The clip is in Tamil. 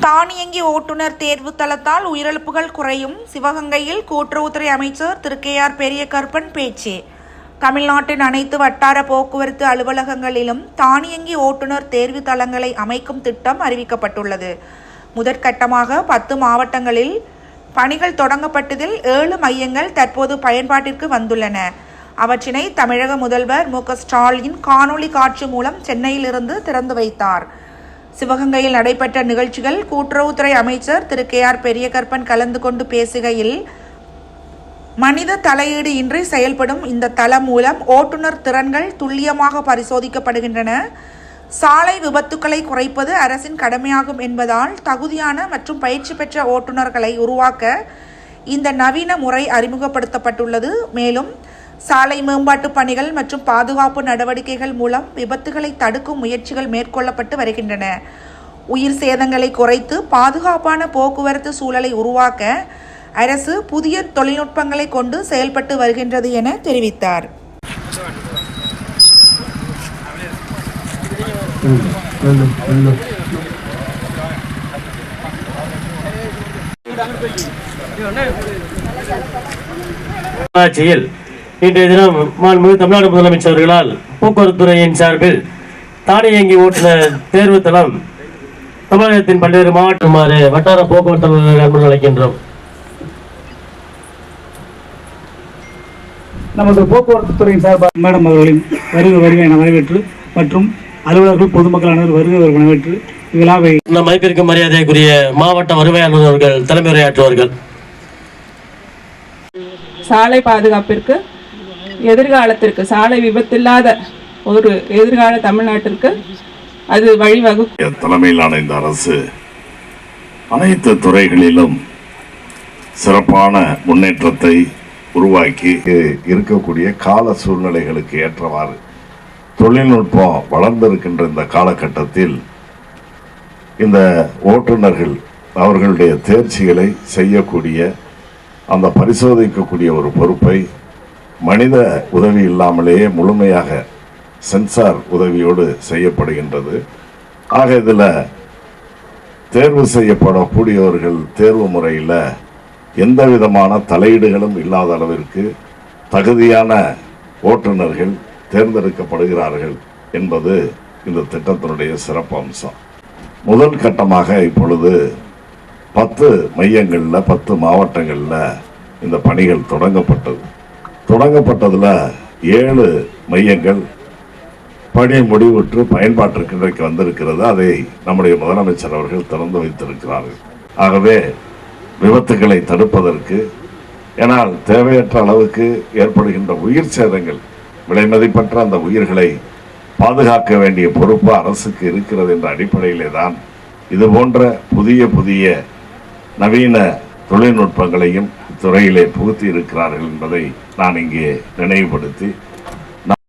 தானியங்கி ஓட்டுநர் தேர்வு தளத்தால் உயிரிழப்புகள் குறையும். சிவகங்கையில் கூட்டுறவுத்துறை அமைச்சர் திரு கே.ஆர். பெரியகருப்பன் பேச்சு. தமிழ்நாட்டின் அனைத்து வட்டார போக்குவரத்து அலுவலகங்களிலும் தானியங்கி ஓட்டுநர் தேர்வு தளங்களை அமைக்கும் திட்டம் அறிவிக்கப்பட்டுள்ளது. முதற்கட்டமாக 10 மாவட்டங்களில் பணிகள் தொடங்கப்பட்டதில் 7 மையங்கள் தற்போது பயன்பாட்டிற்கு வந்துள்ளன. அவற்றினை தமிழக முதல்வர் மு.க. ஸ்டாலின் காணொலி காட்சி மூலம் சென்னையிலிருந்து திறந்து வைத்தார். சிவகங்கையில் நடைபெற்ற நிகழ்ச்சிகள் கூட்டுறவுத்துறை அமைச்சர் திரு கே.ஆர். பெரியகருப்பன் கலந்து கொண்டு பேசுகையில், மனித தலையீடு இன்றி செயல்படும் இந்த தளம் மூலம் ஓட்டுநர் திறன்கள் துல்லியமாக பரிசோதிக்கப்படுகின்றன. சாலை விபத்துக்களை குறைப்பது அரசின் கடமையாகும் என்பதால் தகுதியான மற்றும் பயிற்சி பெற்ற ஓட்டுநர்களை உருவாக்க இந்த நவீன முறை அறிமுகப்படுத்தப்பட்டுள்ளது. மேலும் சாலை மேம்பாட்டு பணிகள் மற்றும் பாதுகாப்பு நடவடிக்கைகள் மூலம் விபத்துகளை தடுக்கும் முயற்சிகள் மேற்கொள்ளப்பட்டு வருகின்றன. உயிர் சேதங்களை குறைத்து பாதுகாப்பான போக்குவரத்து சூழலை உருவாக்க அரசு புதிய தொழில்நுட்பங்களை கொண்டு செயல்பட்டு வருகின்றது என தெரிவித்தார். இன்றைய தினம் மாண்புமிகு தமிழ்நாடு முதலமைச்சர் அவர்களால் போக்குவரத்துறையின் சார்பில் தானியங்கி ஓட்டுநர் தேர்வு தளம் தமிழகத்தின் பல்வேறு மாவட்டமாறு வட்டார போக்குவரத்து அன்புடன் அழைக்கின்றோம். நமது போக்குவரத்து துறையின் சார்பாக மேடம் அவர்களின் வருகை என வரவேற்று மற்றும் அலுவலர்கள் பொதுமக்கள் அனைவரும் வருகை வரவேற்று இவ்விழாவை நம் மதிப்பிற்கு மரியாதைக்குரிய மாவட்ட வருவாய் அலுவலர் அவர்கள் தலைமை உரையாற்றுவார்கள். சாலை பாதுகாப்பிற்கு, எதிர்காலத்திற்கு, சாலை விபத்தில்லாத ஒரு எதிர்கால தமிழ்நாட்டிற்கு அது வழிவகுக்கும். தலைமையிலான இந்த அரசு அனைத்து துறைகளிலும் சிறப்பான முன்னேற்றத்தை உருவாக்கி இருக்கக்கூடிய கால சூழ்நிலைகளுக்கு ஏற்றவாறு தொழில்நுட்பம் வளர்ந்திருக்கின்ற இந்த காலகட்டத்தில் இந்த ஓட்டுநர்கள் அவர்களுடைய தேர்ச்சிகளை செய்யக்கூடிய அந்த பரிசோதிக்கக்கூடிய ஒரு பொறுப்பை மனித உதவி இல்லாமலேயே முழுமையாக சென்சார் உதவியோடு செய்யப்படுகின்றது. ஆக இதில் தேர்வு செய்யப்படக்கூடியவர்கள் தேர்வு முறையில் எந்த விதமான தலையீடுகளும் இல்லாத அளவிற்கு தகுதியான ஓட்டுநர்கள் தேர்ந்தெடுக்கப்படுகிறார்கள் என்பது இந்த திட்டத்தினுடைய சிறப்பு அம்சம். முதல் கட்டமாக இப்பொழுது 10 மையங்களில் 10 மாவட்டங்களில் இந்த பணிகள் தொடங்கப்பட்டதில் 7 மையங்கள் பணி முடிவுற்று பயன்பாட்டிற்கு இன்றைக்கு வந்திருக்கிறது. அதை நம்முடைய முதலமைச்சர் அவர்கள் திறந்து வைத்திருக்கிறார்கள். ஆகவே விபத்துக்களை தடுப்பதற்கு, ஏனால் தேவையற்ற அளவுக்கு ஏற்படுகின்ற உயிர் சேதங்கள், விலை மதிப்பற்ற அந்த உயிர்களை பாதுகாக்க வேண்டிய பொறுப்பு அரசுக்கு இருக்கிறது என்ற அடிப்படையிலே தான் இது போன்ற புதிய நவீன தொழில்நுட்பங்களையும் துறையிலே புகுத்தி இருக்கிறார்கள் என்பதை நான் இங்கே நினைவுபடுத்தி